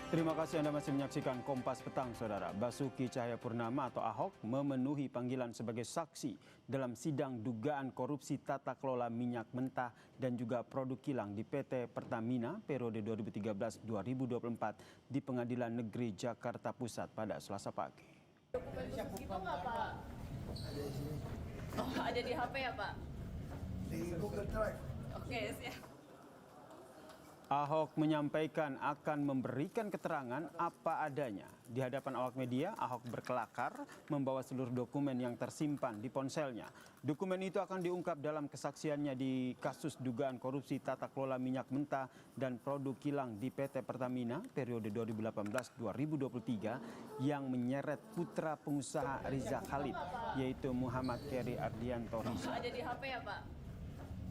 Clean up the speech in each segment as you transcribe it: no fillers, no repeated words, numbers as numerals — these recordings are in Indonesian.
Terima kasih Anda masih menyaksikan Kompas Petang, Saudara. Basuki Cahayapurnama atau Ahok memenuhi panggilan sebagai saksi dalam sidang dugaan korupsi tata kelola minyak mentah dan juga produk kilang di PT Pertamina periode 2013-2024 di Pengadilan Negeri Jakarta Pusat pada Selasa pagi. Dokumen khusus gitu nggak, Pak? Ada di sini. Oh, ada di HP ya, Pak? Di Google Drive. Oke, siap. Ahok menyampaikan akan memberikan keterangan apa adanya. Di hadapan awak media, Ahok berkelakar membawa seluruh dokumen yang tersimpan di ponselnya. Dokumen itu akan diungkap dalam kesaksiannya di kasus dugaan korupsi tata kelola minyak mentah dan produk kilang di PT Pertamina periode 2018-2023 yang menyeret putra pengusaha Riza Khalid, yaitu Muhammad Keri Ardianto Riza. Ada di HP ya, Pak?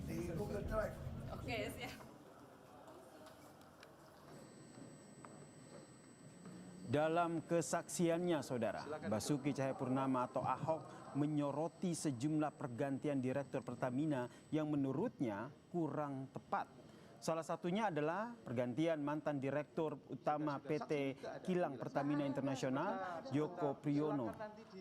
Di Google Drive. Oke, siap. Dalam kesaksiannya, Saudara, Basuki Cahayapurnama atau Ahok menyoroti sejumlah pergantian direktur Pertamina yang menurutnya kurang tepat. Salah satunya adalah pergantian mantan Direktur Utama PT Kilang Pertamina Internasional, Joko Priyono.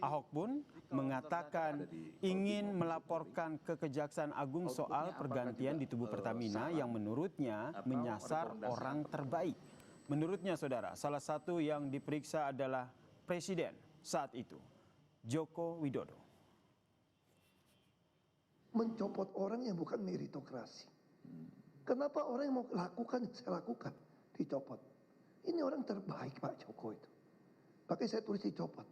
Ahok pun mengatakan ingin melaporkan ke Kejaksaan Agung soal pergantian di tubuh Pertamina yang menurutnya menyasar orang terbaik. Menurutnya, Saudara, salah satu yang diperiksa adalah Presiden saat itu, Joko Widodo. Mencopot orang yang bukan meritokrasi. Kenapa orang yang mau lakukan, saya lakukan, dicopot. Ini orang terbaik Pak Joko itu. Makanya saya tulis dicopot.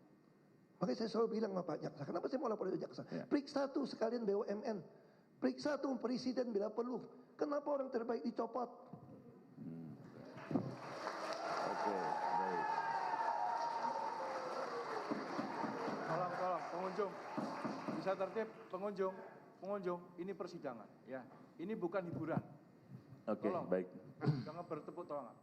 Makanya saya selalu bilang sama Pak Jaksa, kenapa saya mau lapor ke Jaksa? Periksa tuh sekalian BUMN. Periksa tuh Presiden bila perlu. Kenapa orang terbaik dicopot? Oke, baik. Tolong, pengunjung. Bisa tertib, pengunjung, ini persidangan, ya. Ini bukan hiburan. Oke, tolong, baik. Jangan bertepuk tangan.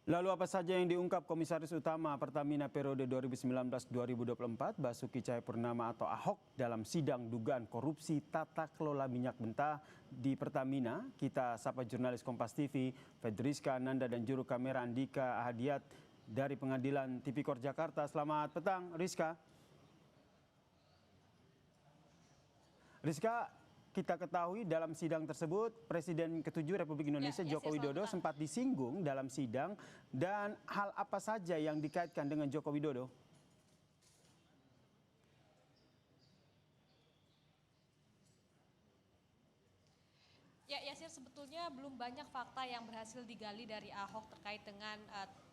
Lalu apa saja yang diungkap Komisaris Utama Pertamina periode 2019-2024 Basuki Cahayapurnama atau Ahok dalam sidang dugaan korupsi tata kelola minyak mentah di Pertamina? Kita sapa jurnalis Kompas TV, Fedriska Nanda dan juru kamera Andika Ahadiat dari Pengadilan Tipikor Jakarta. Selamat petang, Rizka. Rizka, kita ketahui dalam sidang tersebut Presiden ke-7 Republik Indonesia Joko Widodo sempat disinggung dalam sidang, dan hal apa saja yang dikaitkan dengan Joko Widodo? Ya, Yasir, sebetulnya belum banyak fakta yang berhasil digali dari Ahok terkait dengan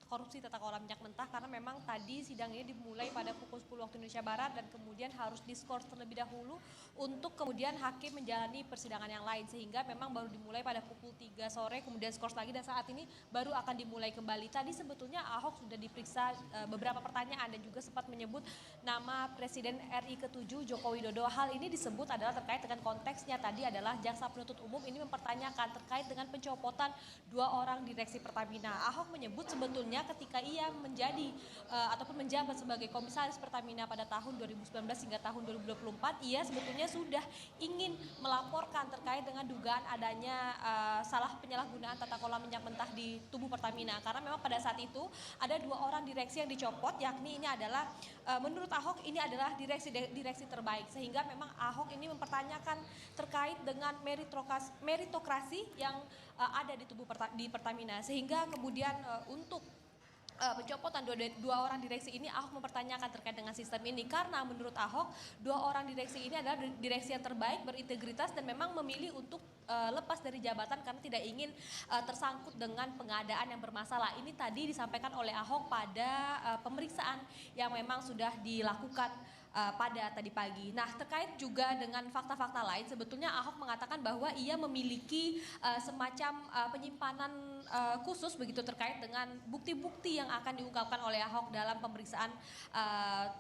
korupsi tata kelola minyak mentah, karena memang tadi sidang ini dimulai pada pukul 10 waktu Indonesia Barat dan kemudian harus diskors terlebih dahulu untuk kemudian hakim menjalani persidangan yang lain, sehingga memang baru dimulai pada pukul 3 sore kemudian skors lagi dan saat ini baru akan dimulai kembali. Tadi sebetulnya Ahok sudah diperiksa beberapa pertanyaan dan juga sempat menyebut nama Presiden RI ke-7 Joko Widodo. Hal ini disebut adalah terkait dengan konteksnya tadi adalah jaksa penuntut umum ini mempertanyakan terkait dengan pencopotan 2 orang direksi Pertamina. Ahok menyebut sebetulnya ketika ia menjadi ataupun menjabat sebagai komisaris Pertamina pada tahun 2019 hingga tahun 2024, ia sebetulnya sudah ingin melaporkan terkait dengan dugaan adanya salah penyalahgunaan tata kelola minyak mentah di tubuh Pertamina, karena memang pada saat itu ada 2 orang direksi yang dicopot, yakni ini adalah menurut Ahok ini adalah direksi terbaik, sehingga memang Ahok ini mempertanyakan terkait dengan meritokrasi yang ada di tubuh di Pertamina, sehingga kemudian untuk pencopotan dua orang direksi ini Ahok mempertanyakan terkait dengan sistem ini, karena menurut Ahok 2 orang direksi ini adalah direksi yang terbaik, berintegritas dan memang memilih untuk lepas dari jabatan karena tidak ingin tersangkut dengan pengadaan yang bermasalah. Ini tadi disampaikan oleh Ahok pada pemeriksaan yang memang sudah dilakukan pada tadi pagi. Nah, terkait juga dengan fakta-fakta lain, sebetulnya Ahok mengatakan bahwa ia memiliki semacam penyimpanan khusus begitu terkait dengan bukti-bukti yang akan diungkapkan oleh Ahok dalam pemeriksaan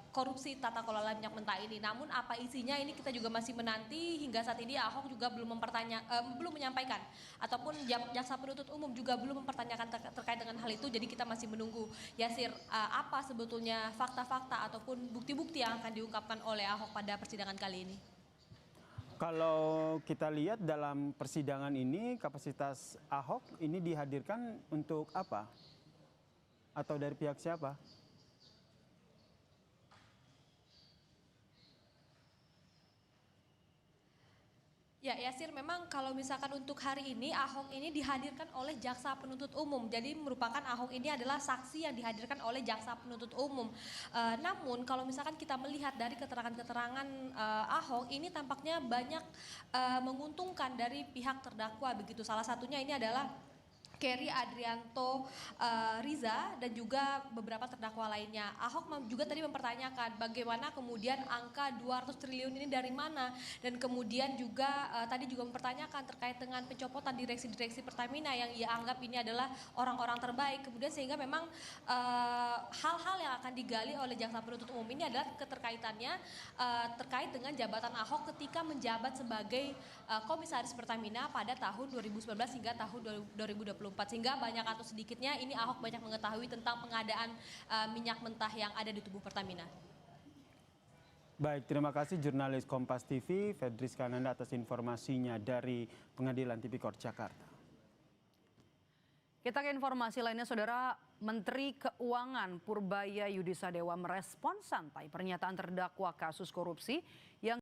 korupsi tata kelola minyak mentah ini. Namun apa isinya ini kita juga masih menanti. Hingga saat ini Ahok juga belum menyampaikan ataupun jaksa penuntut umum juga belum mempertanyakan terkait dengan hal itu. Jadi kita masih menunggu, Yasir, apa sebetulnya fakta-fakta ataupun bukti-bukti yang akan diungkapkan oleh Ahok pada persidangan kali ini. Kalau kita lihat dalam persidangan ini kapasitas Ahok ini dihadirkan untuk apa? Atau dari pihak siapa? Ya, Yasir, memang kalau misalkan untuk hari ini Ahok ini dihadirkan oleh jaksa penuntut umum. Jadi merupakan Ahok ini adalah saksi yang dihadirkan oleh jaksa penuntut umum. Namun kalau misalkan kita melihat dari keterangan-keterangan Ahok ini tampaknya banyak menguntungkan dari pihak terdakwa begitu. Salah satunya ini adalah Kerry Adrianto Riza dan juga beberapa terdakwa lainnya. Ahok juga tadi mempertanyakan bagaimana kemudian angka 200 triliun ini dari mana, dan kemudian juga tadi juga mempertanyakan terkait dengan pencopotan direksi-direksi Pertamina yang ia anggap ini adalah orang-orang terbaik. Kemudian sehingga memang hal-hal yang akan digali oleh jaksa penuntut umum ini adalah keterkaitannya terkait dengan jabatan Ahok ketika menjabat sebagai komisaris Pertamina pada tahun 2019 hingga tahun 2024. Sehingga banyak atau sedikitnya ini Ahok banyak mengetahui tentang pengadaan minyak mentah yang ada di tubuh Pertamina. Baik, terima kasih jurnalis Kompas TV, Fedris Kananda atas informasinya dari Pengadilan Tipikor Jakarta. Kita ke informasi lainnya, Saudara. Menteri Keuangan Purbaya Yudisadewa merespons santai pernyataan terdakwa kasus korupsi yang